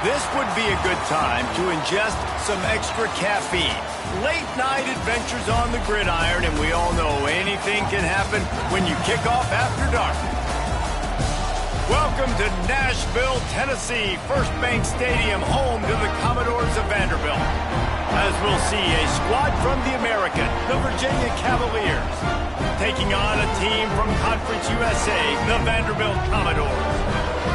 This would be a good time to ingest some extra caffeine. Late night adventures on the gridiron, and we all know anything can happen when you kick off after dark. Welcome to Nashville, Tennessee, First Bank Stadium, home to the Commodores of Vanderbilt. As we'll see a squad from the American, the Virginia Cavaliers, taking on a team from Conference USA, the Vanderbilt Commodores.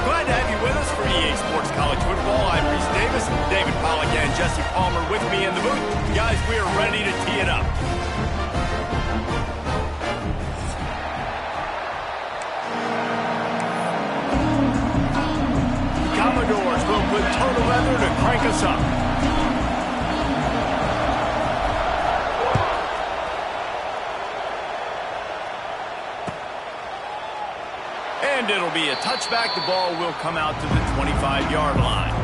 Glad to have you with us for EA Sports College Football. I'm Reese Davis, David Pollack and Jesse Palmer with me in the booth. Guys, we are ready to tee it up. Commodores will put total leather to crank us up. And it'll be a touchback. The ball will come out to the 25-yard line.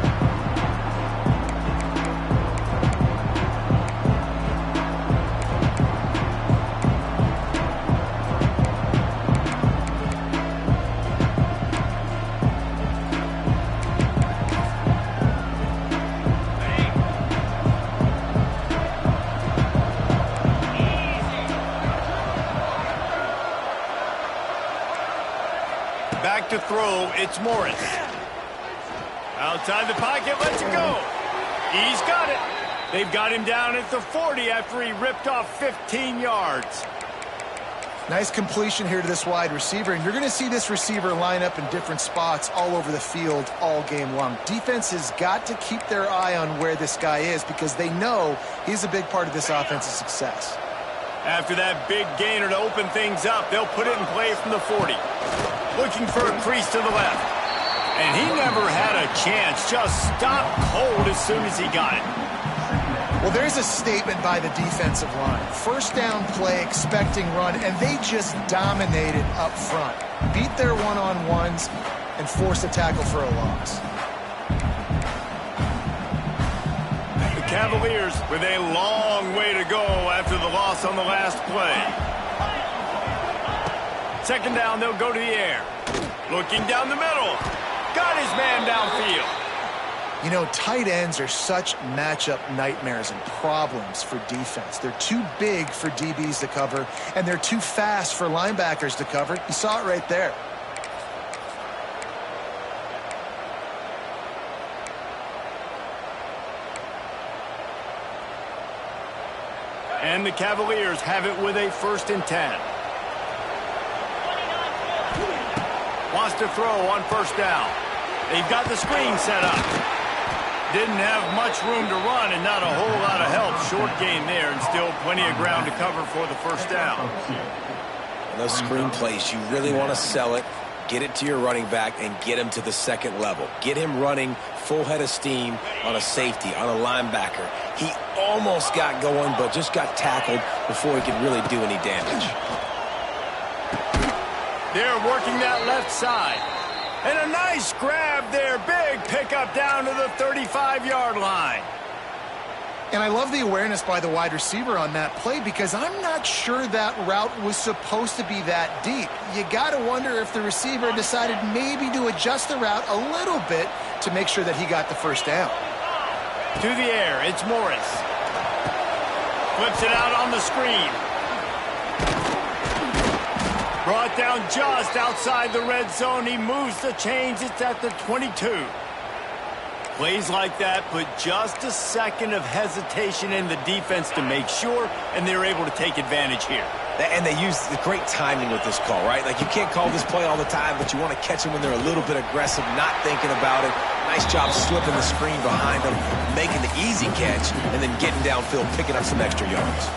Back to throw, it's Morris. Outside the pocket, lets it go. He's got it. They've got him down at the 40 after he ripped off 15 yards. Nice completion here to this wide receiver, and you're going to see this receiver line up in different spots all over the field all game long. Defense has got to keep their eye on where this guy is because they know he's a big part of this offense's success. After that big gainer to open things up, they'll put it in play from the 40. Looking for a crease to the left. And he never had a chance. Just stopped cold as soon as he got it. Well, there's a statement by the defensive line. First down play, expecting run, and they just dominated up front. Beat their one-on-ones and forced a tackle for a loss. The Cavaliers with a long way to go after the loss on the last play. Second down, they'll go to the air. Looking down the middle. Got his man downfield. You know, tight ends are such matchup nightmares and problems for defense. They're too big for DBs to cover, and they're too fast for linebackers to cover. You saw it right there. And the Cavaliers have it with a 1st and 10. Wants to throw on 1st down. They've got the screen set up. Didn't have much room to run and not a whole lot of help. Short gain there and still plenty of ground to cover for the 1st down. And those screen plays, you really want to sell it, get it to your running back, and get him to the 2nd level. Get him running full head of steam on a safety, on a linebacker. He almost got going, but just got tackled before he could really do any damage. They're working that left side. And a nice grab there. Big pickup down to the 35-yard line. And I love the awareness by the wide receiver on that play because I'm not sure that route was supposed to be that deep. You got to wonder if the receiver decided maybe to adjust the route a little bit to make sure that he got the 1st down. To the air, it's Morris. Flips it out on the screen. Brought down just outside the red zone. He moves the chains. It's at the 22. Plays like that put just a second of hesitation in the defense to make sure, and they're able to take advantage here. And they use the great timing with this call, right? Like, you can't call this play all the time, but you want to catch them when they're a little bit aggressive, not thinking about it. Nice job slipping the screen behind them, making the easy catch, and then getting downfield, picking up some extra yards.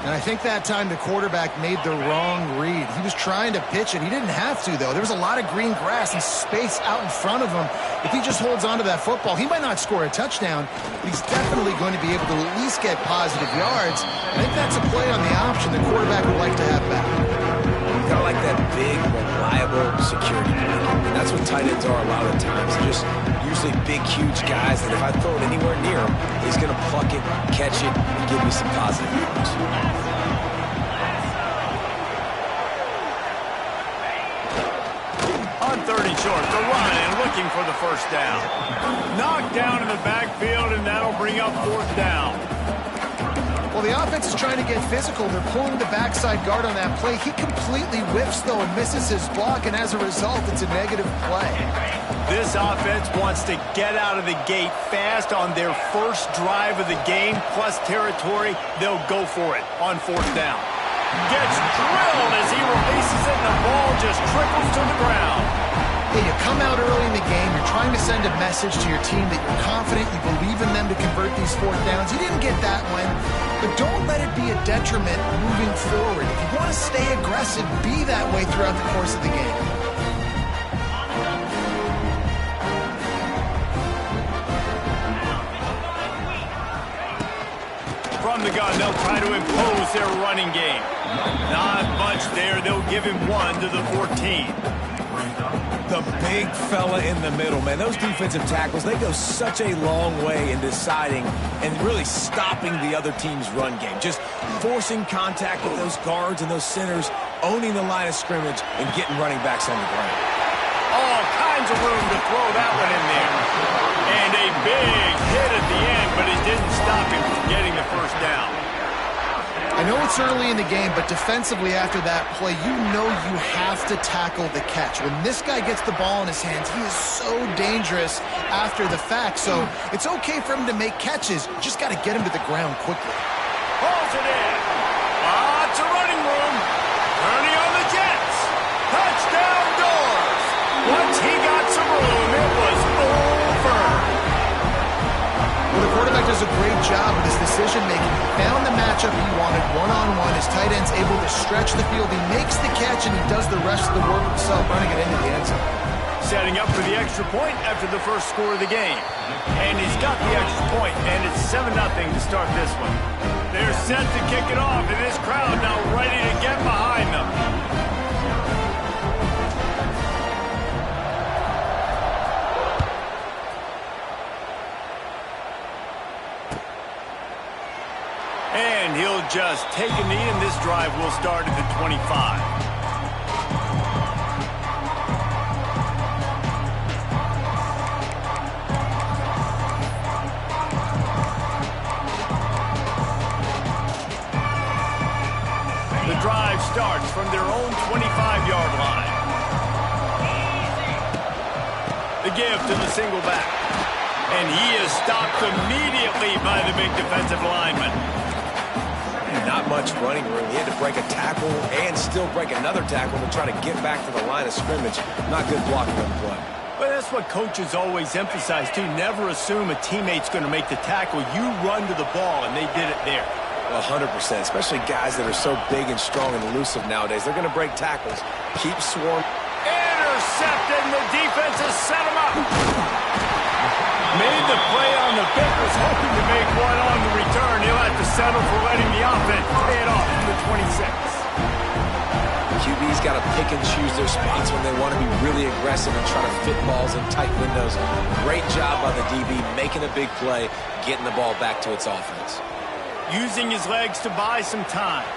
And I think that time the quarterback made the wrong read. He was trying to pitch it. He didn't have to, though. There was a lot of green grass and space out in front of him. If he just holds on to that football, he might not score a touchdown, but he's definitely going to be able to at least get positive yards. I think that's a play on the option the quarterback would like to have back. Kind of like that big, reliable security blanket. And that's what tight ends are a lot of times. They're just usually big, huge guys that if I throw it anywhere near him, he's going to pluck it, catch it, and give me some positive yards. On third and short. The run and looking for the first down. Knocked down in the backfield, and that'll bring up fourth down. Well, the offense is trying to get physical. They're pulling the backside guard on that play. He completely whiffs, though, and misses his block, and as a result, it's a negative play. This offense wants to get out of the gate fast on their first drive of the game, plus territory. They'll go for it on fourth down. Gets drilled as he releases it, and the ball just trickles to the ground. Hey, you come out early in the game, you're trying to send a message to your team that you're confident, you believe in them to convert these fourth downs. You didn't get that one, but don't let it be a detriment moving forward. If you want to stay aggressive, be that way throughout the course of the game. From the gun, they'll try to impose their running game. Not much there. They'll give him one to the 14. The big fella in the middle, man. Those defensive tackles, they go such a long way in deciding and really stopping the other team's run game. Just forcing contact with those guards and those centers, owning the line of scrimmage, and getting running backs on the ground. All kinds of room to throw that one in there. And a big hit at the end, but it didn't stop him from getting the first down. I know it's early in the game, but defensively after that play, you know you have to tackle the catch. When this guy gets the ball in his hands, he is so dangerous after the fact. So it's okay for him to make catches. You just got to get him to the ground quickly. Pulls it in. Lots of running room. Turning on the Jets. Touchdown doors. Once he got some room, it was over. Well, the quarterback does a great job with his decision-making. He found the matchup he wanted one-on-one. His tight end's able to stretch the field. He makes the catch, and he does the rest of the work himself, running it into the end zone. Setting up for the extra point after the first score of the game. And he's got the extra point, and it's 7-0 to start this one. They're set to kick it off, and this crowd now ready to get behind them. And he'll just take a knee, and this drive will start at the 25. The drive starts from their own 25-yard line. The give to the single back. And he is stopped immediately by the big defensive lineman. Not much running room. He had to break a tackle and still break another tackle to try to get back to the line of scrimmage. Not good blocking on the play. But that's what coaches always emphasize, too. Never assume a teammate's going to make the tackle. You run to the ball, and they did it there. 100%, especially guys that are so big and strong and elusive nowadays. They're going to break tackles. Keep swarming. Intercepted, and the defense has set him up. Made the play on the pick, was hoping to make one on the return. He'll have to settle for letting the offense pay it off from the 26. QB's got to pick and choose their spots when they want to be really aggressive and try to fit balls in tight windows. Great job by the DB, making a big play, getting the ball back to its offense. Using his legs to buy some time.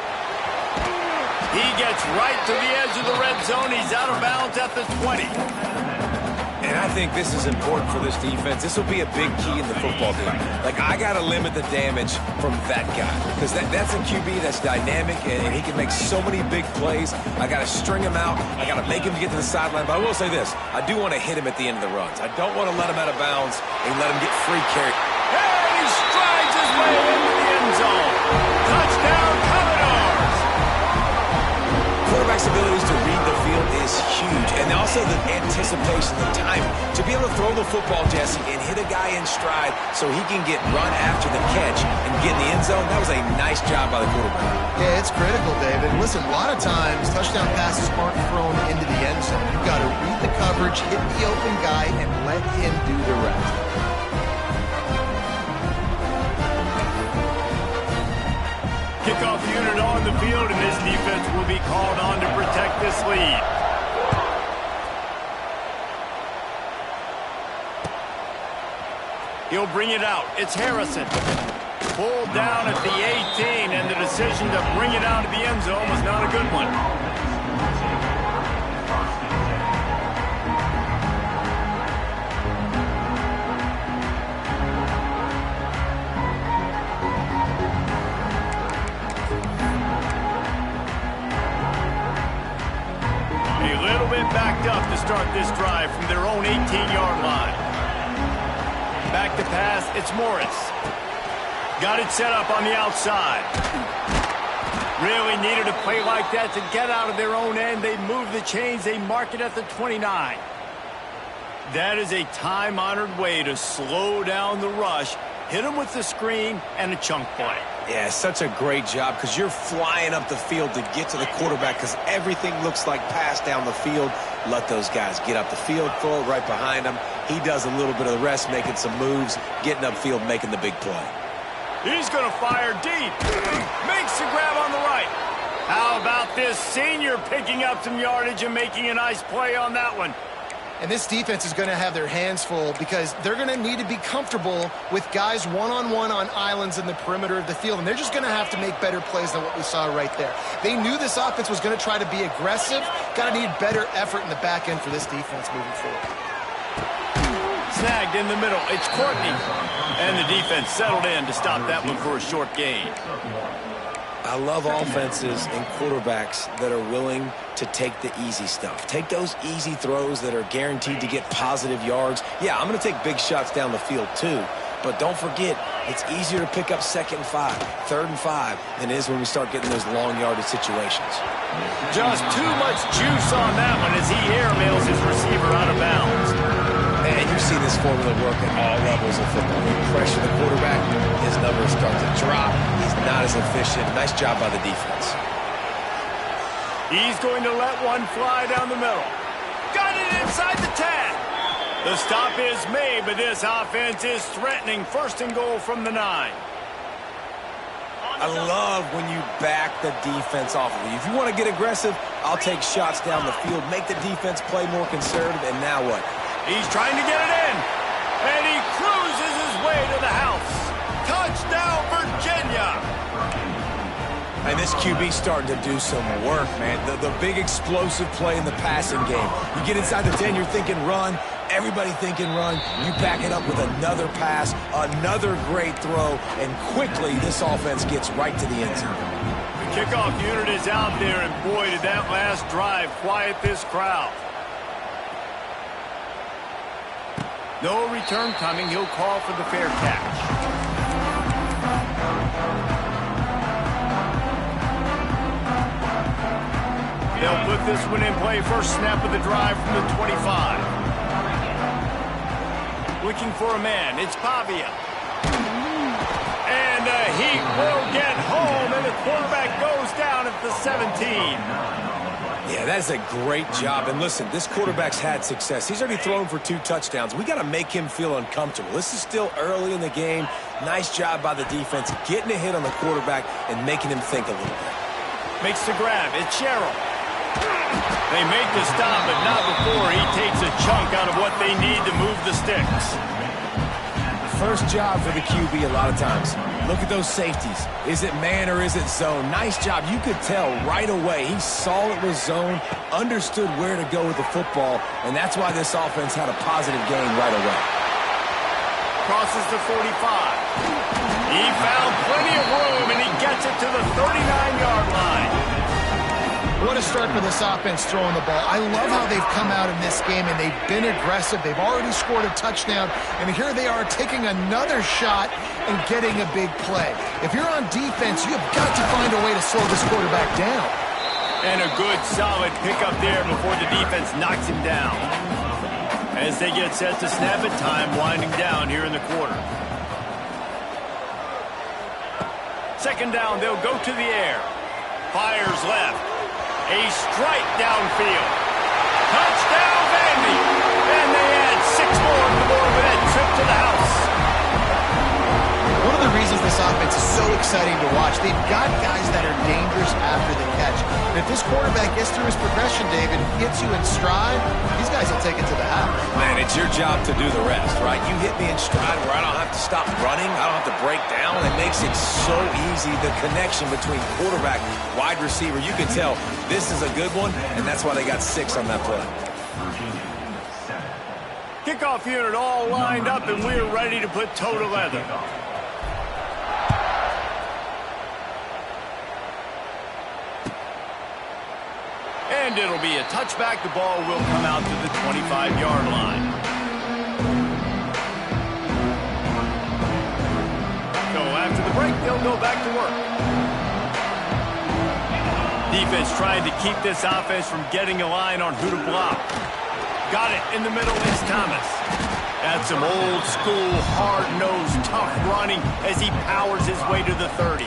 He gets right to the edge of the red zone. He's out of bounds at the 20. And I think this is important for this defense. This will be a big key in the football game. Like, I got to limit the damage from that guy. Because that's a QB that's dynamic, and he can make so many big plays. I got to string him out. I got to make him get to the sideline. But I will say this. I do want to hit him at the end of the runs. I don't want to let him out of bounds and let him get free carry. Hey, he strides his way into the end zone. Touchdown, Commodores! Quarterback's abilities to read the field is huge. And also the anticipation, the time to be able to throw the football, Jesse, and hit a guy in stride so he can get run after the catch and get in the end zone. That was a nice job by the quarterback. Yeah, it's critical, David. Listen, a lot of times touchdown passes aren't thrown into the end zone. You've got to read the coverage, hit the open guy, and let him do the rest. Kickoff unit on the field, and this defense will be called on to protect this lead. He'll bring it out. It's Harrison. Pulled down at the 18, and the decision to bring it out of the end zone was not a good one. own 18-yard line. Back to pass, it's Morris. Got it set up on the outside. Really needed a play like that to get out of their own end. They move the chains. They mark it at the 29. That is a time-honored way to slow down the rush, hit them with the screen, and a chunk play. Yeah, such a great job because you're flying up the field to get to the quarterback because everything looks like pass down the field. Let those guys get up the field, throw it right behind him. He does a little bit of the rest, making some moves, getting upfield, making the big play. He's going to fire deep. Makes the grab on the right. How about this senior picking up some yardage and making a nice play on that one? And this defense is going to have their hands full because they're going to need to be comfortable with guys one-on-one on islands in the perimeter of the field. And they're just going to have to make better plays than what we saw right there. They knew this offense was going to try to be aggressive. Got to need better effort in the back end for this defense moving forward. Snagged in the middle. It's Courtney. And the defense settled in to stop that one for a short gain. I love offenses and quarterbacks that are willing to take the easy stuff. Take those easy throws that are guaranteed to get positive yards. Yeah, I'm going to take big shots down the field too. But don't forget, it's easier to pick up 2nd and 5, 3rd and 5 than it is when we start getting those long yardage situations. Just too much juice on that one as he airmails his receiver out of bounds. And you see this formula work at all levels of football. You pressure the quarterback, his numbers start to drop. He's not as efficient. Nice job by the defense. He's going to let one fly down the middle. Got it inside the 10. The stop is made, but this offense is threatening. 1st and goal from the 9. I love when you back the defense off of you. If you want to get aggressive, I'll take shots down the field, make the defense play more conservative, and now what? He's trying to get it in, and he cruises his way to the house. Touchdown, Virginia! And this QB starting to do some work, man. The big explosive play in the passing game. You get inside the 10, you're thinking run. Everybody thinking run. You back it up with another pass, another great throw, and quickly this offense gets right to the end zone. The kickoff unit is out there, and boy, did that last drive quiet this crowd. No return coming. He'll call for the fair catch. They'll put this one in play. First snap of the drive from the 25. Looking for a man. It's Pavia. And he will get home, and the quarterback goes down at the 17. Yeah, that's a great job. And listen, this quarterback's had success. He's already thrown for 2 touchdowns. We got to make him feel uncomfortable. This is still early in the game. Nice job by the defense, getting a hit on the quarterback and making him think a little bit. Makes the grab. It's Sherrill. They make the stop, but not before he takes a chunk out of what they need to move the sticks. First job for the QB a lot of times. Look at those safeties. Is it man or is it zone? Nice job. You could tell right away. He saw it was zone, understood where to go with the football, and that's why this offense had a positive gain right away. Crosses the 45. He found plenty of room, and he gets it to the 39-yard line. What a start for this offense throwing the ball. I love how they've come out in this game, and they've been aggressive. They've already scored a touchdown, and here they are taking another shot and getting a big play. If you're on defense, you've got to find a way to slow this quarterback down. And a good, solid pickup there before the defense knocks him down. As they get set to snap it, time winding down here in the quarter. 2nd down, they'll go to the air. Fires left. A strike downfield. Touchdown, Vandy. And they add 6 more to the board with that trip to the house. One of the reasons this offense is so exciting to watch, they've got guys that are dangerous after the catch. And if this quarterback gets through his progression, David, gets you in stride, these guys will take it to the house. Man, it's your job to do the rest, right? You hit me in stride where I don't have to stop running. I don't have to break down. It makes it so easy, the connection between quarterback, wide receiver. You can tell this is a good one, and that's why they got 6 on that play. Kickoff unit all lined up, and we're ready to put toe to leather. And it'll be a touchback. The ball will come out to the 25-yard line. defense trying to keep this offense from getting a line on who to block. Got it in the middle is Thomas. That's some old school, hard-nosed, tough running as he powers his way to the 30.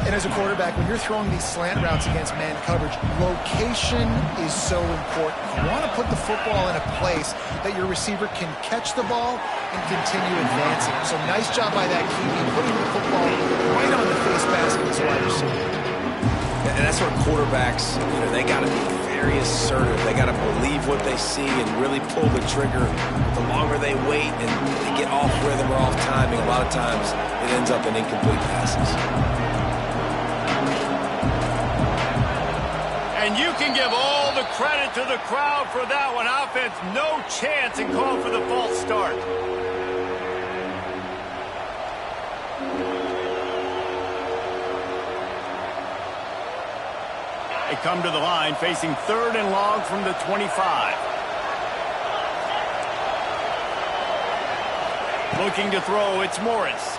And as a quarterback, when you're throwing these slant routes against man coverage, location is so important. You want to put the football in a place that your receiver can catch the ball and continue advancing. So nice job by that QB, putting the football right on the face mask of his wide receiver. And that's where quarterbacks, they got to be very assertive. They got to believe what they see and really pull the trigger. The longer they wait and they get off rhythm or off timing, a lot of times it ends up in incomplete passes. And you can give all the credit to the crowd for that one. Offense, no chance, and call for the false start. They come to the line facing 3rd and long from the 25. Looking to throw, it's Morris.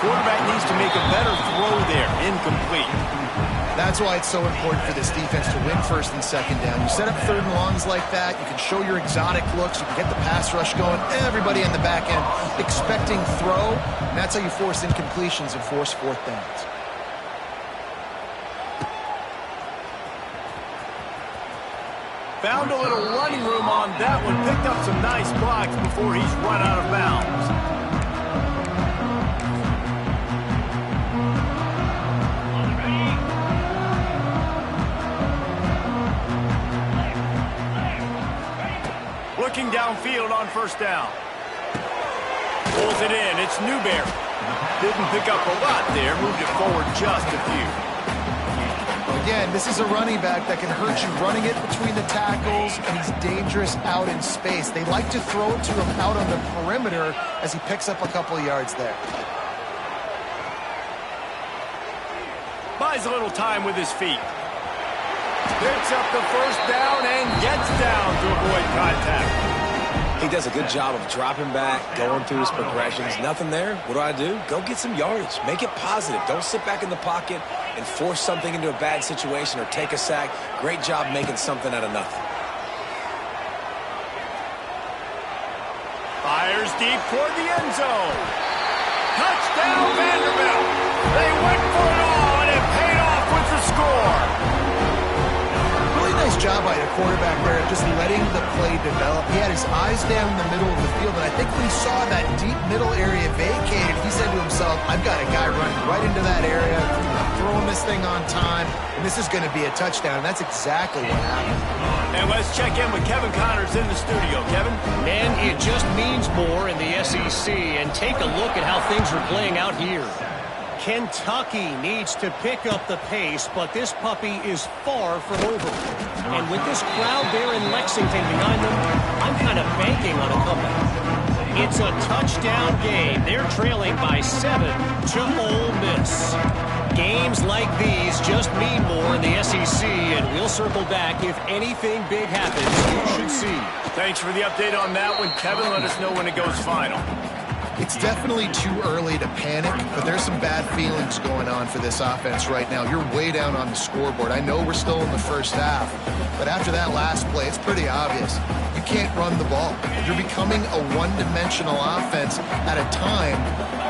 Quarterback needs to make a better throw there. Incomplete. That's why it's so important for this defense to win 1st and 2nd down. You set up 3rd and longs like that, you can show your exotic looks, you can get the pass rush going, everybody in the back end expecting throw, and that's how you force incompletions and force 4th downs. Found a little running room on that one, picked up some nice blocks before he's run out of bounds. Looking downfield on 1st down. Pulls it in. It's Newberry. Didn't pick up a lot there. Moved it forward just a few. Again, this is a running back that can hurt you running it between the tackles, and he's dangerous out in space. They like to throw it to him out on the perimeter as he picks up a couple of yards there. Buys a little time with his feet. Picks up the 1st down and gets down to avoid contact. He does a good job of dropping back, going through his progressions. Nothing there. What do? Go get some yardage. Make it positive. Don't sit back in the pocket and force something into a bad situation or take a sack. Great job making something out of nothing. Fires deep toward the end zone. Touchdown, Vanderbilt. They went for it all, and it paid off with the score. Nice job by the quarterback there, just letting the play develop. He had his eyes down in the middle of the field, and I think when he saw that deep middle area vacated, he said to himself, I've got a guy running right into that area, I'm throwing this thing on time, and this is going to be a touchdown, and that's exactly what happened. And let's check in with Kevin Connors in the studio. Kevin? Man, it just means more in the SEC, and take a look at how things are playing out here. Kentucky needs to pick up the pace, but this puppy is far from over. And with this crowd there in Lexington behind them, I'm kind of banking on a comeback. It's a touchdown game. They're trailing by 7 to Ole Miss. Games like these just mean more in the SEC, and we'll circle back if anything big happens. You should see. Thanks for the update on that one, Kevin. Let us know when it goes final. It's definitely too early to panic, but there's some bad feelings going on for this offense right now. You're way down on the scoreboard. I know we're still in the 1st half, but after that last play, it's pretty obvious. You can't run the ball. You're becoming a one-dimensional offense at a time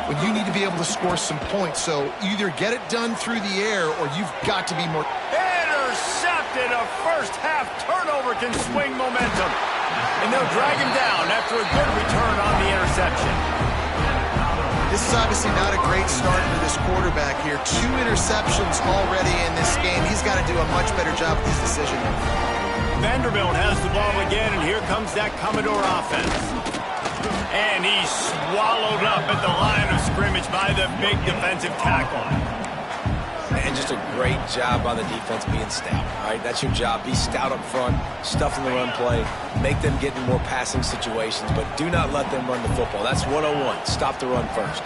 when you need to be able to score some points. So either get it done through the air or you've got to be more... Intercepted! A 1st half turnover can swing momentum. And they'll drag him down after a good return on the interception. This is obviously not a great start for this quarterback here. 2 interceptions already in this game. He's got to do a much better job with his decision. Vanderbilt has the ball again, and here comes that Commodore offense. And he's swallowed up at the line of scrimmage by the big defensive tackle. And just a great job by the defense being stout, right? That's your job. Be stout up front, stuff in the run play, make them get in more passing situations, but do not let them run the football. That's 101. Stop the run first.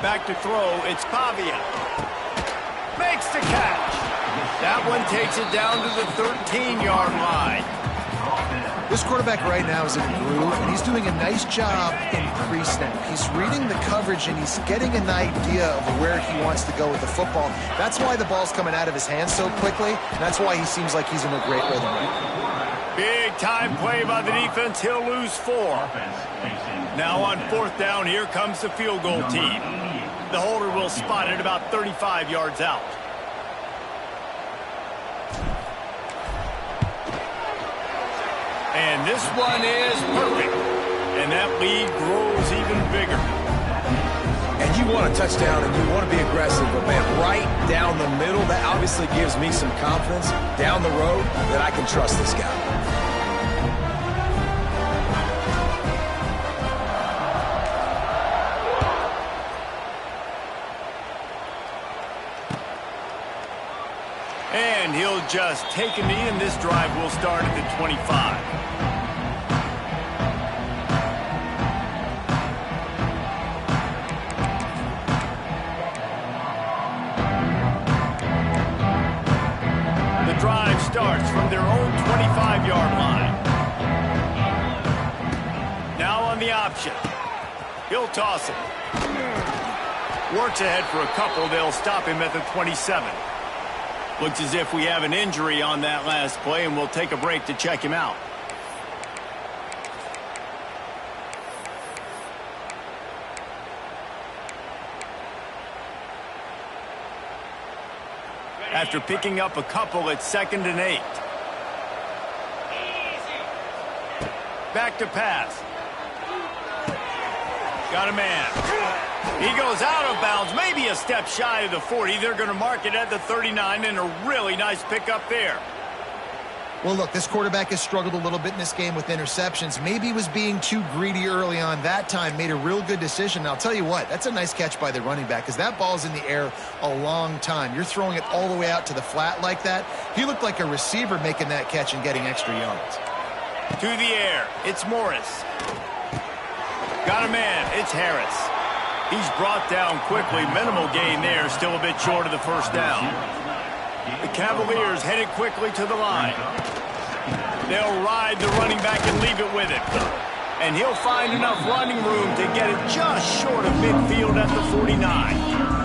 Back to throw, it's Pavia. Makes the catch. That one takes it down to the 13-yard line. This quarterback right now is in a groove, and he's doing a nice job in pre-snap. He's reading the coverage, and he's getting an idea of where he wants to go with the football. That's why the ball's coming out of his hands so quickly, and that's why he seems like he's in a great rhythm right now. Big time play by the defense. He'll lose 4. Now on 4th down, here comes the field goal team. The holder will spot it about 35 yards out. And this one is perfect. And that lead grows even bigger. And you want a touchdown and you want to be aggressive, but man, right down the middle, that obviously gives me some confidence down the road that I can trust this guy. And he'll just take a knee, and this drive will start at the 25. The drive starts from their own 25-yard line. Now on the option. He'll toss it. Works ahead for a couple. They'll stop him at the 27. Looks as if we have an injury on that last play, and we'll take a break to check him out. After picking up a couple, it's 2nd and 8. Back to pass. Got a man. He goes out of bounds, maybe a step shy of the 40. They're going to mark it at the 39, and a really nice pickup there. Well, look, this quarterback has struggled a little bit in this game with interceptions. Maybe he was being too greedy early on. That time made a real good decision. And I'll tell you what, that's a nice catch by the running back, because that ball's in the air a long time. You're throwing it all the way out to the flat like that. He looked like a receiver making that catch and getting extra yards. To the air, it's Morris. Got a man, it's Harris. He's brought down quickly. Minimal gain there, still a bit short of the first down. The Cavaliers headed quickly to the line. They'll ride the running back and leave it with him. And he'll find enough running room to get it just short of midfield at the 49.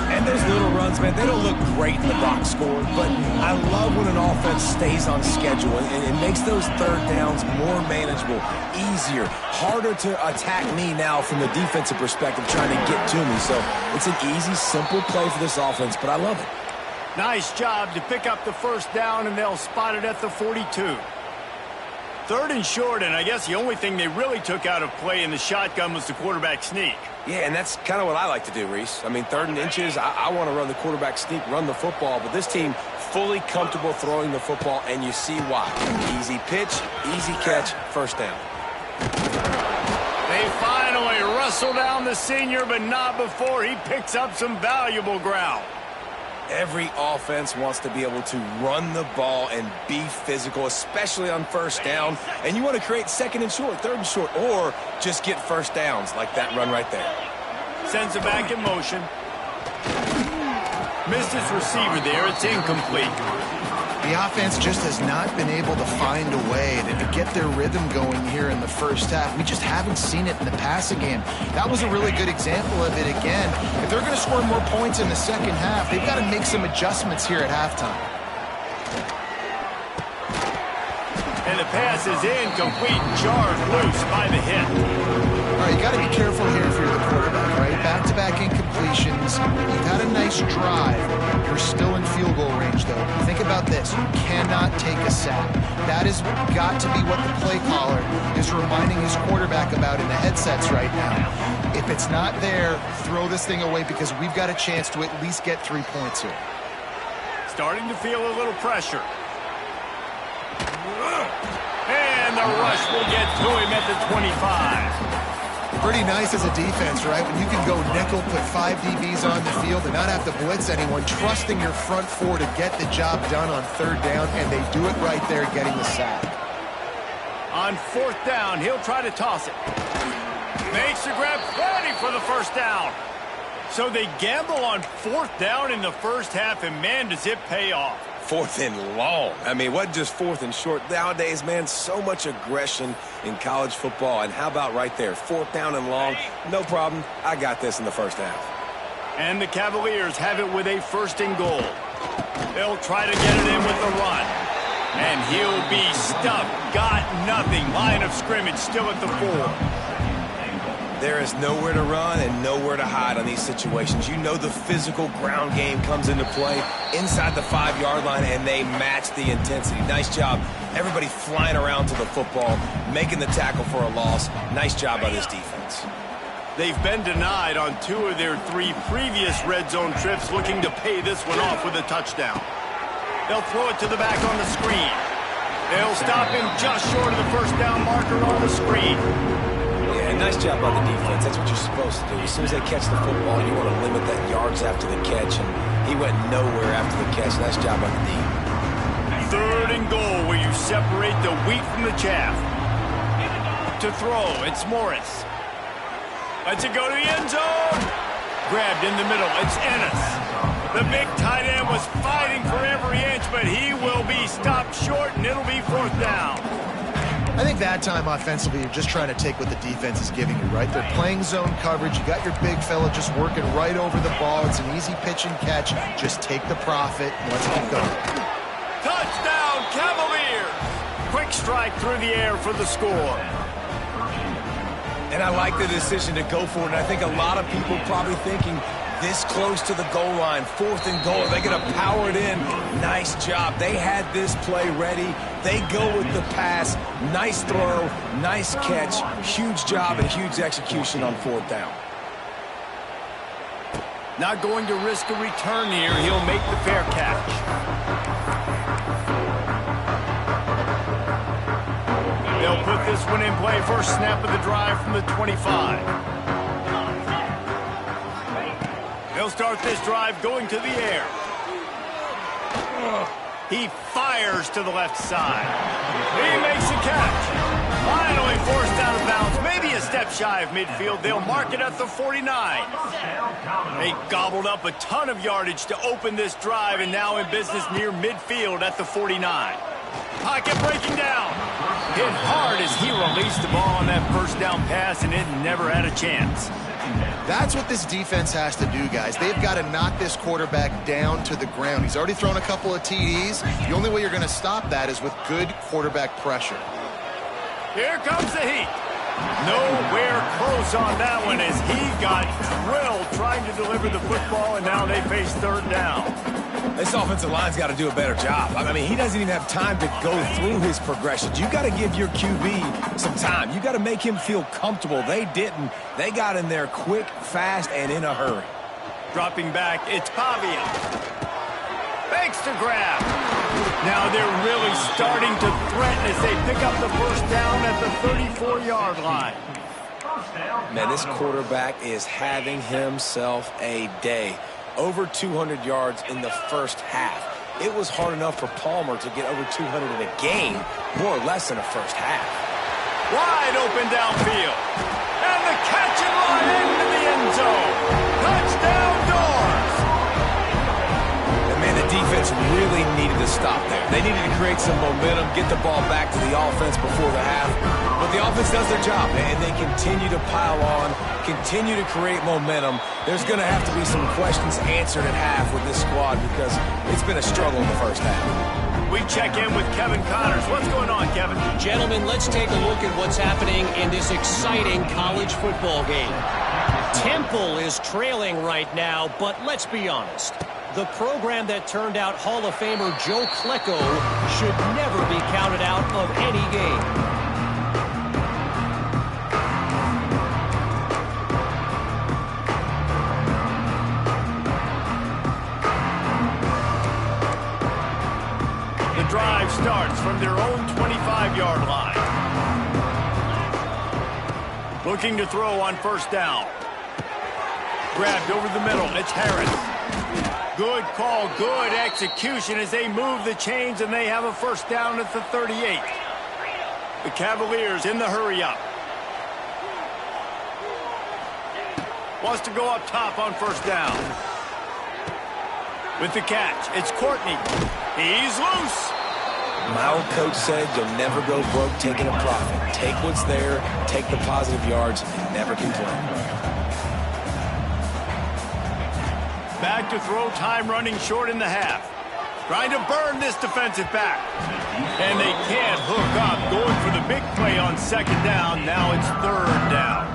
And those little runs, man, they don't look great in the box score, but I love when an offense stays on schedule, and it makes those third downs more manageable, easier, harder to attack me now from the defensive perspective trying to get to me. So it's an easy, simple play for this offense, but I love it. Nice job to pick up the first down, and they'll spot it at the 42. 3rd and short, and I guess the only thing they really took out of play in the shotgun was the quarterback sneak. Yeah, and that's kind of what I like to do, Reese. I mean, 3rd and inches, I want to run the quarterback sneak, run the football, but this team fully comfortable throwing the football, and you see why. Easy pitch, easy catch, first down. They finally wrestle down the senior, but not before he picks up some valuable ground. Every offense wants to be able to run the ball and be physical, especially on first down. And you want to create 2nd and short, 3rd and short, or just get first downs like that run right there. Sends it back in motion. Missed his receiver there. It's incomplete. The offense just has not been able to find a way to get their rhythm going here in the first half. We just haven't seen it in the passing game. That was a really good example of it again. If they're going to score more points in the second half, they've got to make some adjustments here at halftime. And the pass is incomplete, jarred loose by the hit. All right, you got to be careful here if you're the quarterback, right? Back-to-back incompletions. You've had a nice drive. You're still in field goal range, though. Think about this. You cannot take a sack. That has got to be what the play caller is reminding his quarterback about in the headsets right now. If it's not there, throw this thing away, because we've got a chance to at least get 3 points here. Starting to feel a little pressure. And the rush will get to him at the 25. Pretty nice as a defense, right? When you can go nickel, put 5 DBs on the field and not have to blitz anyone, trusting your front 4 to get the job done on 3rd down, and they do it right there, getting the sack. On 4th down, he'll try to toss it. Makes the grab, ready for the first down. So they gamble on 4th down in the first half, and man, does it pay off. 4th and long. I mean, it wasn't just 4th and short. Nowadays, man, so much aggression in college football. And how about right there, 4th down and long? No problem. I got this in the first half. And the Cavaliers have it with a 1st and goal. They'll try to get it in with the run. And he'll be stuffed. Got nothing. Line of scrimmage still at the 4. There is nowhere to run and nowhere to hide on these situations. You know the physical ground game comes into play inside the 5-yard line, and they match the intensity. Nice job. Everybody flying around to the football, making the tackle for a loss. Nice job by this defense. They've been denied on 2 of their 3 previous red zone trips, looking to pay this one off with a touchdown. They'll throw it to the back on the screen. They'll stop him just short of the 1st down marker on the screen. Yeah, nice job by the defense. That's what you're supposed to do. As soon as they catch the football, you want to limit that yards after the catch, and he went nowhere after the catch. Nice job by the D. 3rd and goal, where you separate the wheat from the chaff. To throw, it's Morris. Lets it go to the end zone. Grabbed in the middle, it's Ennis. The big tight end was fighting for every inch, but he will be stopped short, and it'll be 4th down. I think that time offensively, you're just trying to take what the defense is giving you, right? They're playing zone coverage. You got your big fella just working right over the ball. It's an easy pitch and catch. Just take the profit and let's keep going. Touchdown, Cavaliers! Quick strike through the air for the score. And I like the decision to go for it. And I think a lot of people probably thinking this close to the goal line, 4th and goal. They're going to power it in. Nice job. They had this play ready. They go with the pass. Nice throw, nice catch. Huge job and huge execution on 4th down. Not going to risk a return here. He'll make the fair catch. They'll put this one in play. First snap of the drive from the 25. They'll start this drive going to the air. He fires to the left side. He makes a catch. Finally forced out of bounds. Maybe a step shy of midfield. They'll mark it at the 49. They gobbled up a ton of yardage to open this drive, and now in business near midfield at the 49. Pocket breaking down. Hit hard as he released the ball on that 1st down pass, and it never had a chance. That's what this defense has to do, guys. They've got to knock this quarterback down to the ground. He's already thrown a couple of TDs. The only way you're going to stop that is with good quarterback pressure. Here comes the heat. Nowhere close on that one as he got drilled trying to deliver the football, and now they face 3rd down. This offensive line's got to do a better job. I mean, he doesn't even have time to go through his progressions. You got to give your QB some time. You got to make him feel comfortable. They didn't. They got in there quick, fast, and in a hurry. Dropping back, it's Pavia. Makes the grab. Now they're really starting to threaten as they pick up the 1st down at the 34-yard line. Man, this quarterback is having himself a day. Over 200 yards in the first half. It was hard enough for Palmer to get over 200 in a game, more or less in a first half. Wide open downfield. And the catch and run into the end zone. Touchdown, Doors. And man, the defense really needed to stop there. They needed to create some momentum, get the ball back to the offense before the half. But the offense does their job, and they continue to pile on, continue to create momentum. There's going to have to be some questions answered at half with this squad because it's been a struggle in the first half. We check in with Kevin Connors. What's going on, Kevin? Gentlemen, let's take a look at what's happening in this exciting college football game. Temple is trailing right now, but let's be honest. The program that turned out Hall of Famer Joe Klecko should never be counted out of any game. Drive starts from their own 25-yard line. Looking to throw on 1st down. Grabbed over the middle. It's Harris. Good call, good execution as they move the chains, and they have a 1st down at the 38. The Cavaliers in the hurry-up. Wants to go up top on 1st down. With the catch, it's Courtney. He's loose. My old coach said you'll never go broke taking a profit. Take what's there, take the positive yards, and never complain. Back to throw, time running short in the half. Trying to burn this defensive back. And they can't hook up. Going for the big play on second down. Now it's third down.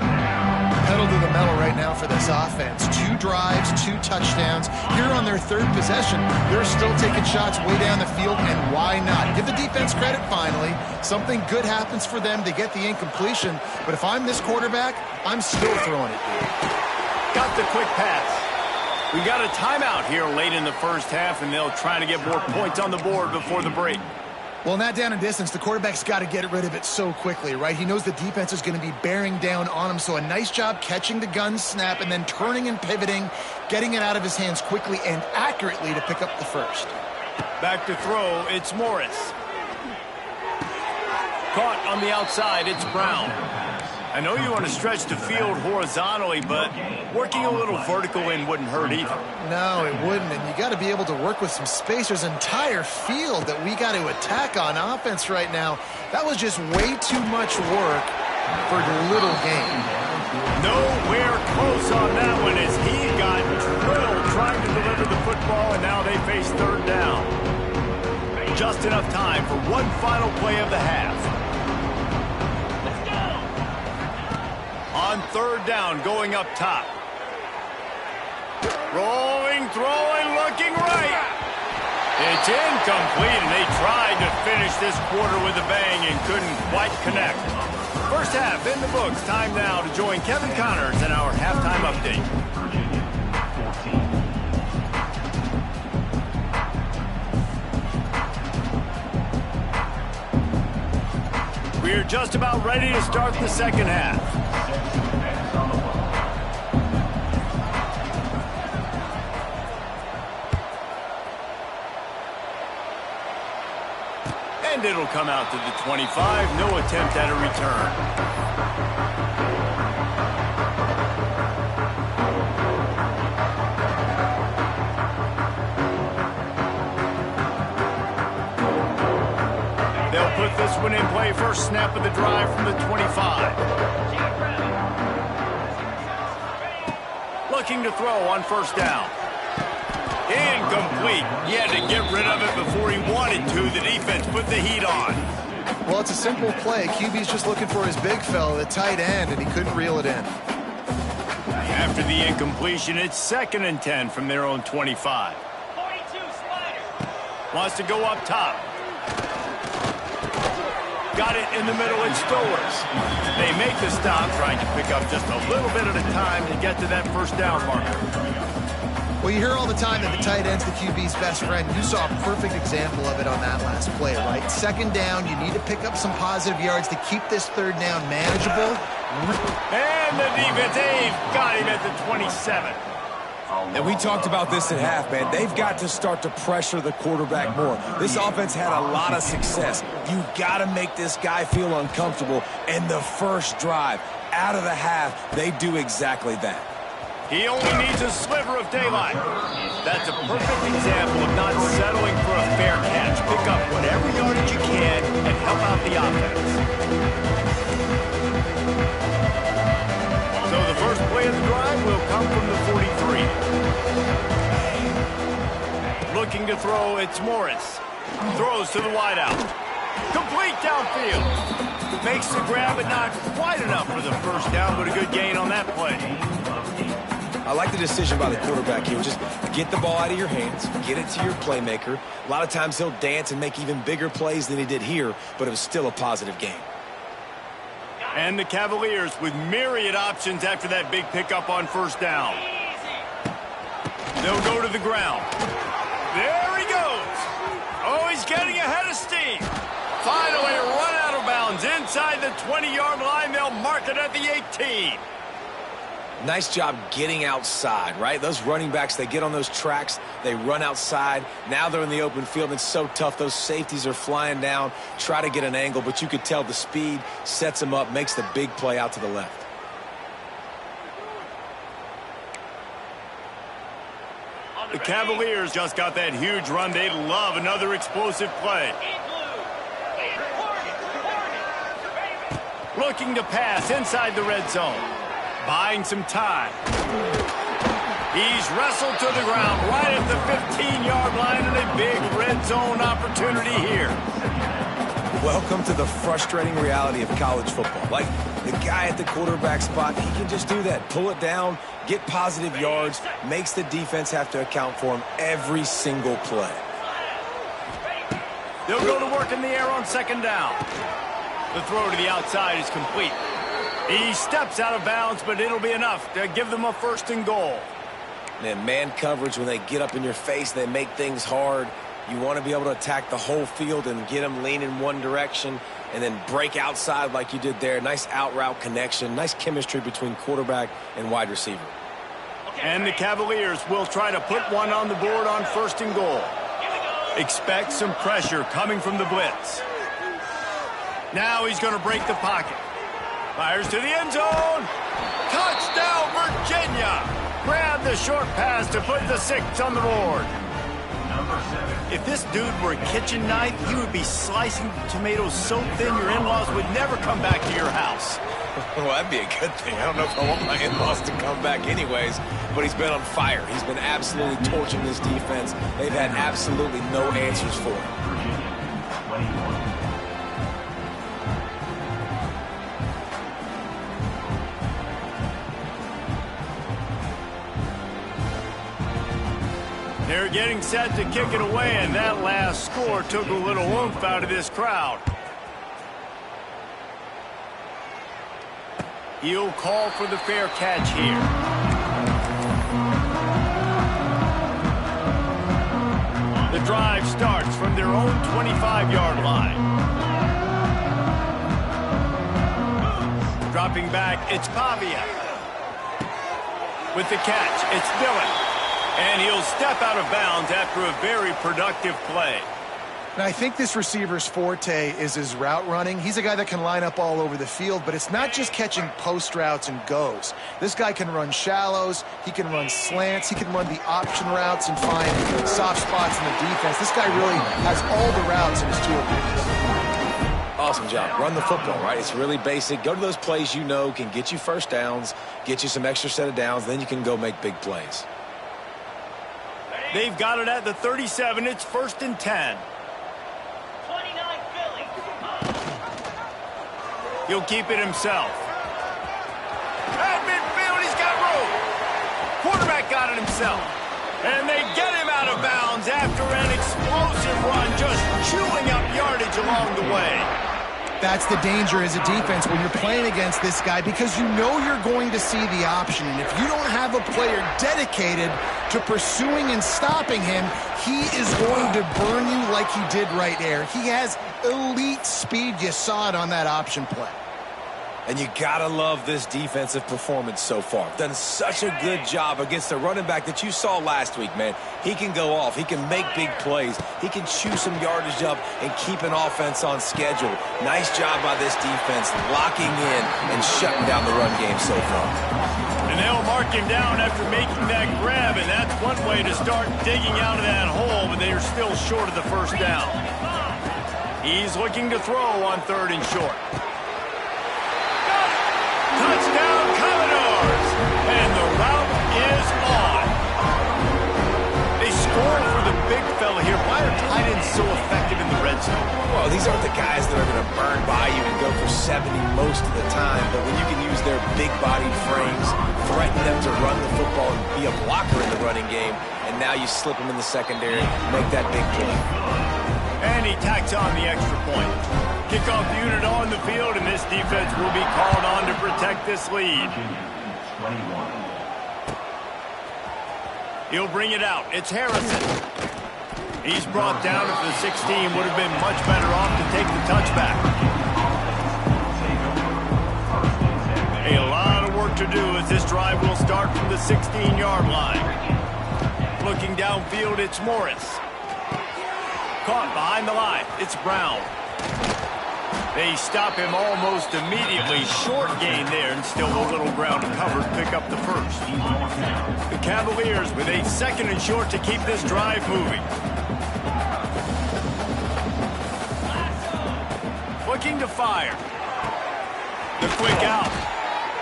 Pedal to the metal right now for this offense. 2 drives, 2 touchdowns. Here on their third possession, they're still taking shots way down the field, and why not? Give the defense credit finally. Something good happens for them. They get the incompletion. But if I'm this quarterback, I'm still throwing it. Got the quick pass. We got a timeout here late in the first half, and they'll try to get more points on the board before the break. Well, in that down and distance, the quarterback's got to get rid of it so quickly, right? He knows the defense is going to be bearing down on him, so a nice job catching the gun snap and then turning and pivoting, getting it out of his hands quickly and accurately to pick up the first. Back to throw, it's Morris. Caught on the outside, it's Brown. I know you want to stretch the field horizontally, but working a little vertical in wouldn't hurt either. No, it wouldn't, and you got to be able to work with some space. There's an entire field that we got to attack on offense right now. That was just way too much work for little gain. Nowhere close on that one as he got drilled trying to deliver the football, and now they face third down. Just enough time for one final play of the half. On third down, going up top. Rolling, throwing, looking right. It's incomplete, and they tried to finish this quarter with a bang and couldn't quite connect. First half in the books. Time now to join Kevin Connors in our halftime update. We're just about ready to start the second half. And it'll come out to the 25. No attempt at a return. They'll put this one in play. First snap of the drive from the 25. Looking to throw on first down. Incomplete. He had to get rid of it before he wanted to. The defense put the heat on. Well, it's a simple play. QB's just looking for his big fella, the tight end, and he couldn't reel it in. After the incompletion, it's 2nd and 10 from their own 25. 42 slider. Wants to go up top. Got it in the middle, it's Stowers. They make the stop, trying to pick up just a little bit at a time to get to that first down marker. Well, you hear all the time that the tight end's the QB's best friend. You saw a perfect example of it on that last play, right? Second down, you need to pick up some positive yards to keep this third down manageable. And the defense, they've got him at the 27. And we talked about this at half, man. They've got to start to pressure the quarterback more. This offense had a lot of success. You've got to make this guy feel uncomfortable. And the first drive, out of the half, they do exactly that. He only needs a sliver of daylight. That's a perfect example of not settling for a fair catch. Pick up whatever yardage you can and help out the offense. So the first play of the drive will come from the 43. Looking to throw, it's Morris. Throws to the wideout. Complete downfield. Makes the grab, but not quite enough for the first down, but a good gain on that play. I like the decision by the quarterback here. Just get the ball out of your hands, get it to your playmaker. A lot of times he'll dance and make even bigger plays than he did here, but it was still a positive game. And the Cavaliers with myriad options after that big pickup on first down. They'll go to the ground. There he goes. Oh, he's getting ahead of steam. Finally run out of bounds inside the 20-yard line. They'll mark it at the 18. Nice job getting outside, right? Those running backs, they get on those tracks, they run outside. Now they're in the open field, and it's so tough. Those safeties are flying down, try to get an angle, but you could tell the speed sets them up, makes the big play out to the left. The Cavaliers just got that huge run. They love another explosive play. Looking to pass inside the red zone. Buying some time. He's wrestled to the ground right at the 15-yard line, and a big red zone opportunity here. Welcome to the frustrating reality of college football. Like, the guy at the quarterback spot, he can just do that. Pull it down, get positive yards, makes the defense have to account for him every single play. They'll go to work in the air on second down. The throw to the outside is complete. He steps out of bounds, but it'll be enough to give them a 1st and goal. Man coverage, when they get up in your face, they make things hard. You want to be able to attack the whole field and get them leaning one direction and then break outside like you did there. Nice out route connection, nice chemistry between quarterback and wide receiver. And the Cavaliers will try to put one on the board on 1st and goal. Expect some pressure coming from the blitz. Now he's going to break the pocket. Fires to the end zone. Touchdown, Virginia! Grab the short pass to put the 6 on the board. If this dude were a kitchen knife, he would be slicing tomatoes so thin your in-laws would never come back to your house. Well, that'd be a good thing. I don't know if I want my in-laws to come back anyways, but he's been on fire. He's been absolutely torching this defense. They've had absolutely no answers for him. They're getting set to kick it away, and that last score took a little oomph out of this crowd. He'll call for the fair catch here. The drive starts from their own 25-yard line. Dropping back, it's Pavia. With the catch, it's Dillon. And he'll step out of bounds after a very productive play. And I think this receiver's forte is his route running. He's a guy that can line up all over the field, but it's not just catching post routes and goes. This guy can run shallows, he can run slants, he can run the option routes and find soft spots in the defense. This guy really has all the routes in his toolbox. Awesome job. Run the football, right? It's really basic. Go to those plays you know can get you first downs, get you some extra set of downs, then you can go make big plays. They've got it at the 37. It's 1st and 10. 29 Philly. He'll keep it himself. At midfield, he's got room. Quarterback got it himself. And they get him out of bounds after an explosive run, just chewing up yardage along the way. That's the danger as a defense when you're playing against this guy, because you know you're going to see the option. And if you don't have a player dedicated to pursuing and stopping him, he is going to burn you like he did right there. He has elite speed. You saw it on that option play. And you gotta love this defensive performance so far. Done such a good job against the running back that you saw last week, man. He can go off. He can make big plays. He can chew some yardage up and keep an offense on schedule. Nice job by this defense locking in and shutting down the run game so far. And they'll mark him down after making that grab, and that's one way to start digging out of that hole, but they are still short of the 1st down. He's looking to throw on 3rd and short. Touchdown, Commodores! And the route is on. They score for the big fella here. Why are tight ends so effective in the red zone? Well, these aren't the guys that are going to burn by you and go for 70 most of the time, but when you can use their big-bodied frames, threaten them to run the football and be a blocker in the running game, and now you slip them in the secondary, make that big play. And he tacks on the extra point. Kickoff unit on the field, and this defense will be called on to protect this lead. He'll bring it out. It's Harrison. He's brought down if the 16 would have been much better off to take the touchback. A lot of work to do as this drive will start from the 16-yard line. Looking downfield, it's Morris. Caught behind the line. It's Brown. They stop him almost immediately. Short gain there, and still a little ground covered. Pick up the first. The Cavaliers with 8 seconds and short to keep this drive moving. Looking to fire. The quick out.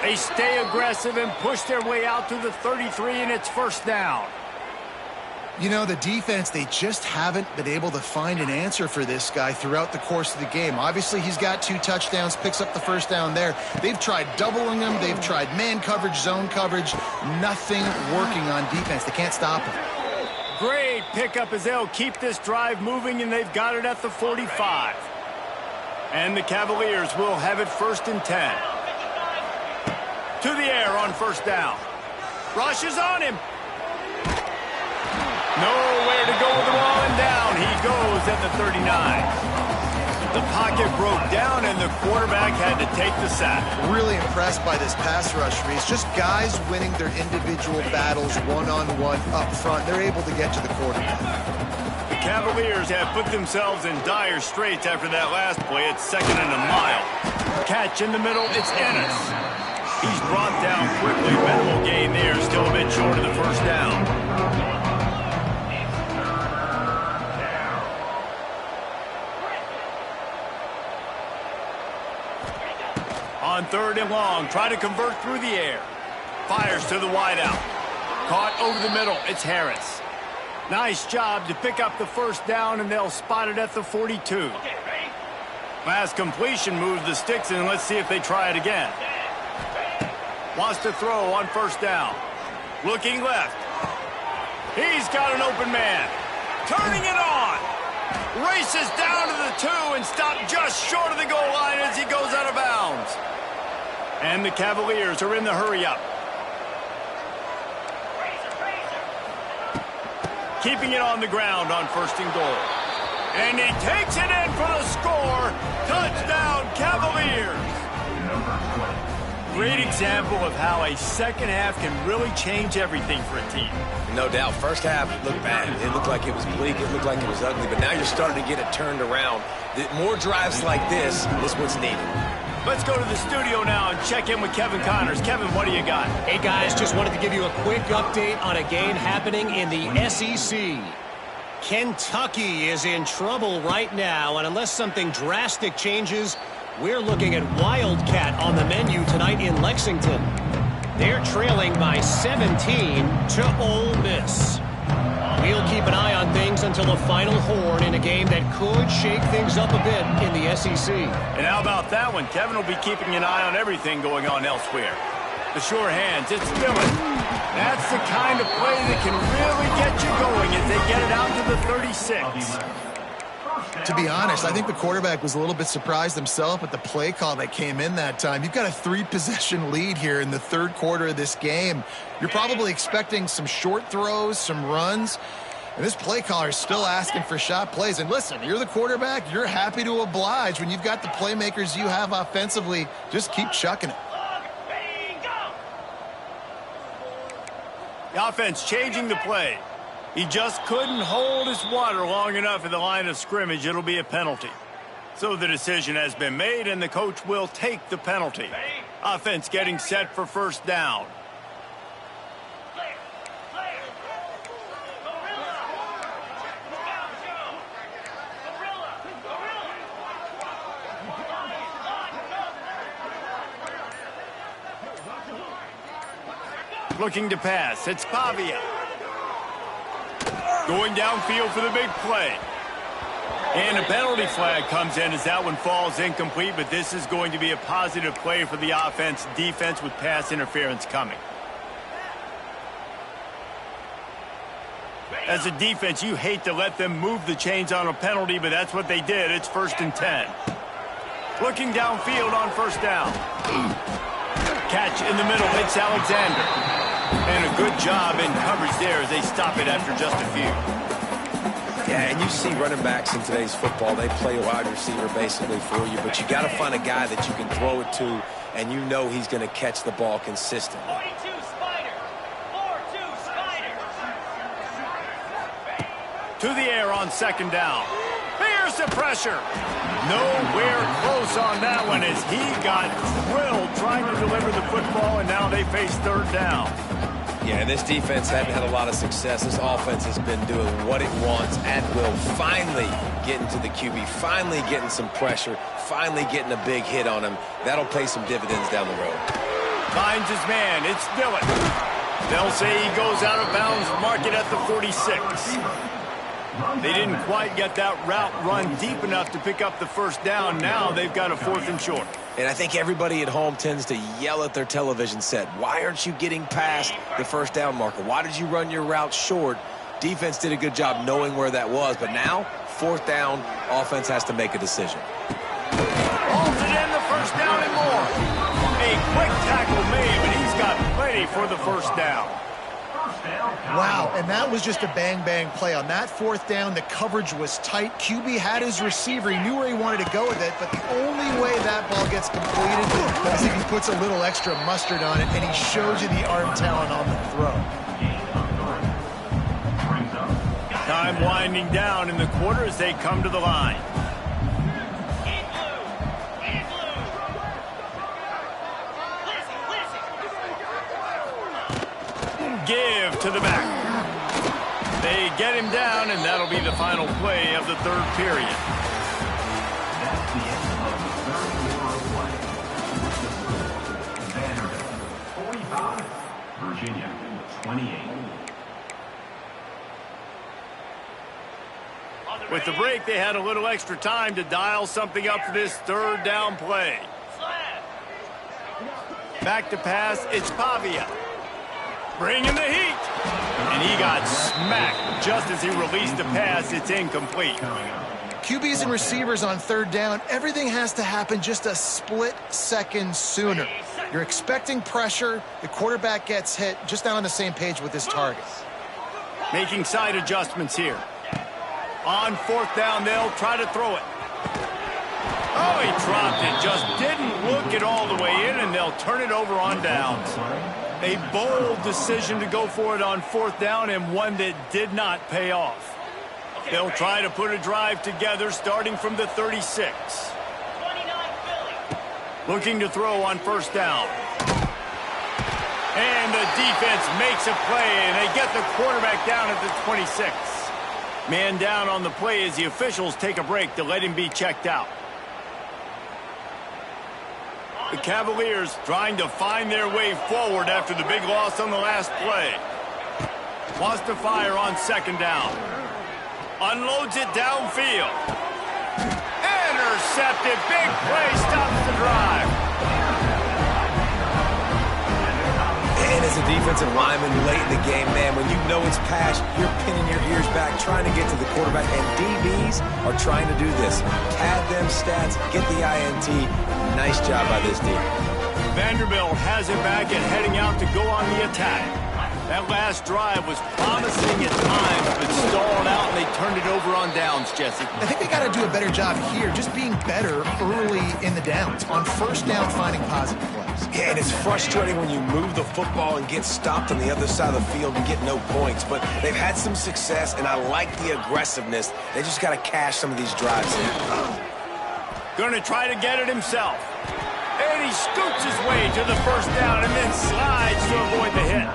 They stay aggressive and push their way out to the 33, and it's first down. You know, the defense, they just haven't been able to find an answer for this guy throughout the course of the game. Obviously, he's got 2 touchdowns, picks up the first down there. They've tried doubling him. They've tried man coverage, zone coverage. Nothing working on defense. They can't stop him. Great pickup as they'll keep this drive moving, and they've got it at the 45. And the Cavaliers will have it first and 10. To the air on first down. Rush is on him. Nowhere to go with the ball, and down he goes at the 39. The pocket broke down, and the quarterback had to take the sack. Really impressed by this pass rush, Reese. Just guys winning their individual battles one-on-one up front. They're able to get to the quarterback. The Cavaliers have put themselves in dire straits after that last play. It's 2nd and a mile. Catch in the middle, it's Ennis. He's brought down quickly. Minimal gain there, still a bit short of the first down. On 3rd and long, try to convert through the air. Fires to the wideout. Caught over the middle, it's Harris. Nice job to pick up the first down, and they'll spot it at the 42. Last completion moves the sticks, and let's see if they try it again. Wants to throw on first down. Looking left. He's got an open man. Turning it on. Races down to the 2 and stopped just short of the goal line as he goes out of bounds. And the Cavaliers are in the hurry-up. Keeping it on the ground on 1st and goal. And he takes it in for the score. Touchdown, Cavaliers. Great example of how a second half can really change everything for a team. No doubt. First half looked bad. It looked like it was bleak. It looked like it was ugly. But now you're starting to get it turned around. More drives like this is what's needed. Let's go to the studio now and check in with Kevin Connors. Kevin, what do you got? Hey, guys, just wanted to give you a quick update on a game happening in the SEC. Kentucky is in trouble right now, and unless something drastic changes, we're looking at Wildcat on the menu tonight in Lexington. They're trailing by 17 to Ole Miss. We'll keep an eye on things until the final horn in a game that could shake things up a bit in the SEC. And how about that one? Kevin will be keeping an eye on everything going on elsewhere. The sure hands, it's Dillon. That's the kind of play that can really get you going as they get it out to the 36. To be honest, I think the quarterback was a little bit surprised himself at the play call that came in that time. You've got a 3-possession lead here in the 3rd quarter of this game. You're probably expecting some short throws, some runs, and this play caller is still asking for shot plays. And listen, you're the quarterback. You're happy to oblige when you've got the playmakers you have offensively. Just keep chucking it. The offense changing the play. He just couldn't hold his water long enough at the line of scrimmage. It'll be a penalty. So the decision has been made, and the coach will take the penalty. Offense getting set for first down. Looking to pass. It's Pavia. Going downfield for the big play. And a penalty flag comes in as that one falls incomplete, but this is going to be a positive play for the offense. Defense with pass interference coming. As a defense, you hate to let them move the chains on a penalty, but that's what they did. It's 1st and 10. Looking downfield on first down. Catch in the middle. It's Alexander. And a good job in coverage there as they stop it after just a few. Yeah, and you see running backs in today's football, they play a wide receiver basically for you, but you got to find a guy that you can throw it to, and you know he's going to catch the ball consistently. 42 Spider. 4-2 Spider. To the air on 2nd down. Here's Here's the pressure. Nowhere close on that one as he got drilled trying to deliver the football, and now they face third down. Yeah, this defense hadn't had a lot of success. This offense has been doing what it wants at will. Finally getting to the QB, finally getting some pressure, finally getting a big hit on him. That'll pay some dividends down the road. Finds his man. It's Dillon. They'll say he goes out of bounds, mark it at the 46. They didn't quite get that route run deep enough to pick up the first down. Now they've got a 4th and short. And I think everybody at home tends to yell at their television set, why aren't you getting past the first down marker? Why did you run your route short? Defense did a good job knowing where that was, but now, 4th down, offense has to make a decision. Holds it in, the first down and more. A quick tackle made, but he's got plenty for the first down. Wow, and that was just a bang-bang play. On that 4th down, the coverage was tight. QB had his receiver. He knew where he wanted to go with it, but the only way that ball gets completed is if he puts a little extra mustard on it, and he shows you the arm talent on the throw. Time winding down in the quarter as they come to the line. Give to the back. They get him down, and that'll be the final play of the third period. That's the end of the third quarter of play. Vanderbilt 45, Virginia 28. With the break, they had a little extra time to dial something up for this third down play. Back to pass, it's Pavia. Bringing the heat. And he got smacked just as he released the pass. It's incomplete. QBs and receivers on third down, everything has to happen just a split second sooner. You're expecting pressure. The quarterback gets hit, just not on the same page with his target. Making side adjustments here. On 4th down, they'll try to throw it. Oh, he dropped it. Just didn't look it all the way in, and they'll turn it over on downs. A bold decision to go for it on 4th down, and one that did not pay off. They'll try to put a drive together starting from the 36. Looking to throw on 1st down. And the defense makes a play, and they get the quarterback down at the 26. Man down on the play as the officials take a break to let him be checked out. The Cavaliers trying to find their way forward after the big loss on the last play. Wants to fire on 2nd down. Unloads it downfield. Intercepted. Big play stops the drive. And as a defensive lineman late in the game, man, when you know it's pass, you're pinning your ears back, trying to get to the quarterback, and DBs are trying to do this. Pad them stats, get the INT. Nice job by this team. Vanderbilt has it back and heading out to go on the attack. That last drive was promising at times, but stalled out, and they turned it over on downs, Jesse. I think they got to do a better job here, just being better early in the downs. On 1st down, finding positive plays. Yeah, and it's frustrating when you move the football and get stopped on the other side of the field and get no points. But they've had some success, and I like the aggressiveness. They just got to cash some of these drives in. Going to try to get it himself. And he scoots his way to the 1st down and then slides to avoid the hit.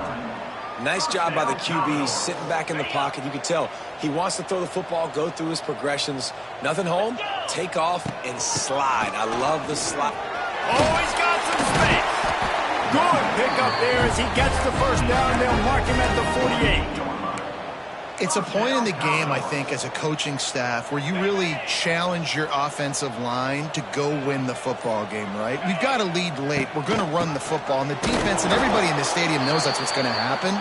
Nice job by the QB, sitting back in the pocket. You can tell he wants to throw the football, go through his progressions. Nothing home, take off, and slide. I love the slide. Oh, he's got some space. Good pickup there as he gets the 1st down, and they'll mark him at the 48. It's a point in the game, I think, as a coaching staff where you really challenge your offensive line to go win the football game, right? We've got to lead late. We're going to run the football, and the defense and everybody in the stadium knows that's what's going to happen.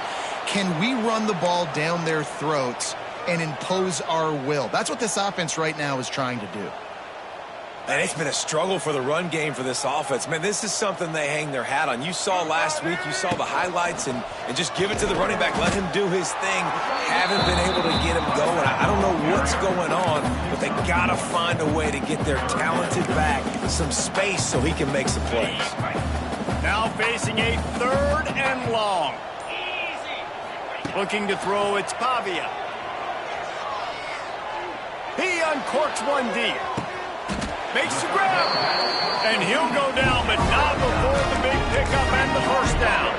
Can we run the ball down their throats and impose our will? That's what this offense right now is trying to do. And it's been a struggle for the run game for this offense. Man, this is something they hang their hat on. You saw last week, you saw the highlights, and just give it to the running back. Let him do his thing. Haven't been able to get him going. I don't know what's going on, but they got to find a way to get their talented back some space so he can make some plays. Now facing a 3rd and long. Looking to throw, it's Pavia. He uncorks one deep. Makes the grab. And he'll go down, but not before the big pickup and the first down.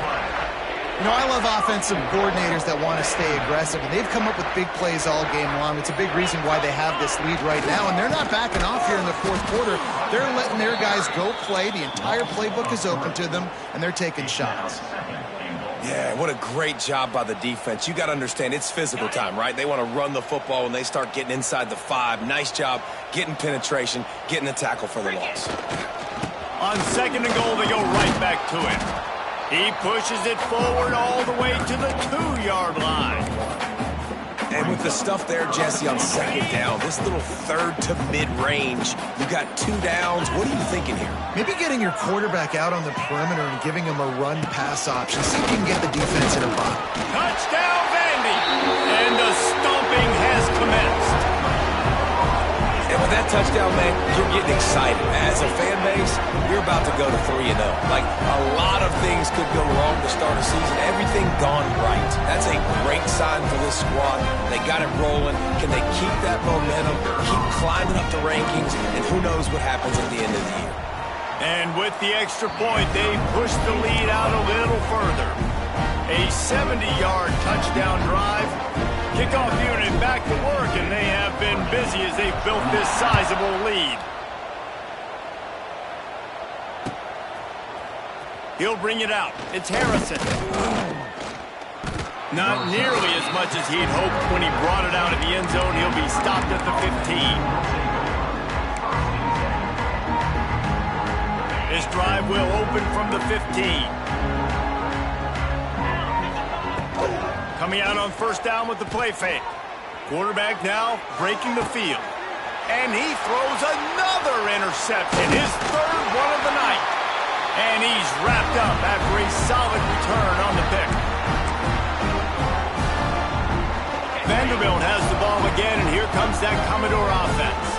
You know, I love offensive coordinators that want to stay aggressive, and they've come up with big plays all game long. It's a big reason why they have this lead right now, and they're not backing off here in the fourth quarter. They're letting their guys go play. The entire playbook is open to them, and they're taking shots. Yeah, what a great job by the defense. You got to understand, it's physical time, right? They want to run the football when they start getting inside the 5. Nice job getting penetration, getting a tackle for the loss. On 2nd and goal, they go right back to it. He pushes it forward all the way to the 2-yard line. And with the stuff there, Jesse, on 2nd down, this little third to mid-range, you got 2 downs. What are you thinking here? Maybe getting your quarterback out on the perimeter and giving him a run-pass option. See if you can get the defense in a bind. Touchdown, Vandy! And the stomping has commenced. And with that touchdown, man, you're getting excited. As a fan base, you're about to go to 3-0. Like, a lot of things could go wrong to start a season. Everything gone right. That's a great sign for this squad. They got it rolling. Can they keep that momentum, keep climbing up the rankings, and who knows what happens at the end of the year. And with the extra point, they push the lead out a little further. A 70-yard touchdown drive. Kickoff unit back to work, and they have been busy as they've built this sizable lead. He'll bring it out. It's Harrison. Not nearly as much as he'd hoped when he brought it out of the end zone. He'll be stopped at the 15. This drive will open from the 15. Coming out on 1st down with the play fake. Quarterback now breaking the field. And he throws another interception, his 3rd one of the night. And he's wrapped up after a solid return on the pick. Vanderbilt has the ball again, and here comes that Commodore offense.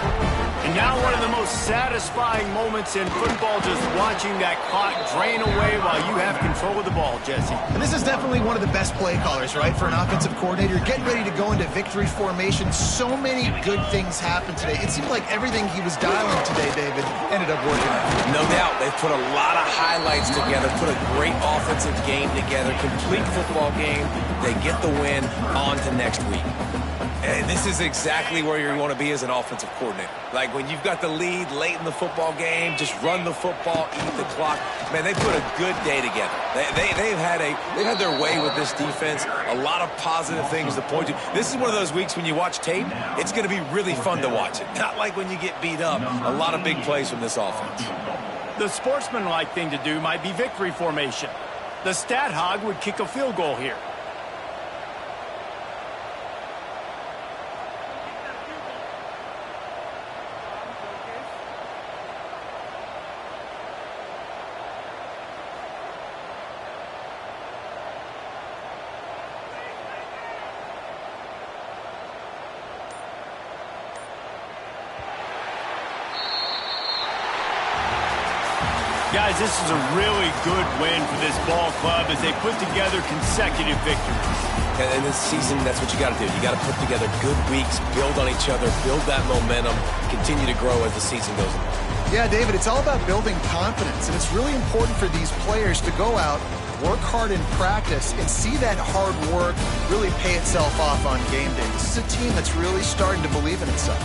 And now one of the most satisfying moments in football, just watching that clock drain away while you have control of the ball, Jesse. And this is definitely one of the best play callers, right, for an offensive coordinator. Getting ready to go into victory formation. So many good things happened today. It seemed like everything he was dialing today, David, ended up working out. No doubt. They've put a lot of highlights together, put a great offensive game together, complete football game. They get the win. On to next week. And this is exactly where you want to be as an offensive coordinator. Like when you've got the lead late in the football game, just run the football, eat the clock. Man, they put a good day together. They've had their way with this defense. A lot of positive things to point to. This is one of those weeks when you watch tape, it's going to be really fun to watch it. Not like when you get beat up. A lot of big plays from this offense. The sportsmanlike thing to do might be victory formation. The stat hog would kick a field goal here. Guys, this is a really good win for this ball club as they put together consecutive victories. And this season, that's what you got to do. You got to put together good weeks, build on each other, build that momentum, continue to grow as the season goes on. Yeah, David, it's all about building confidence, and it's really important for these players to go out, work hard in practice, and see that hard work really pay itself off on game day. This is a team that's really starting to believe in itself.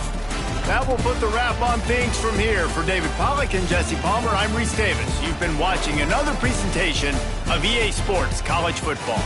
That will put the wrap on things from here. For David Pollack and Jesse Palmer, I'm Reese Davis. You've been watching another presentation of EA Sports College Football.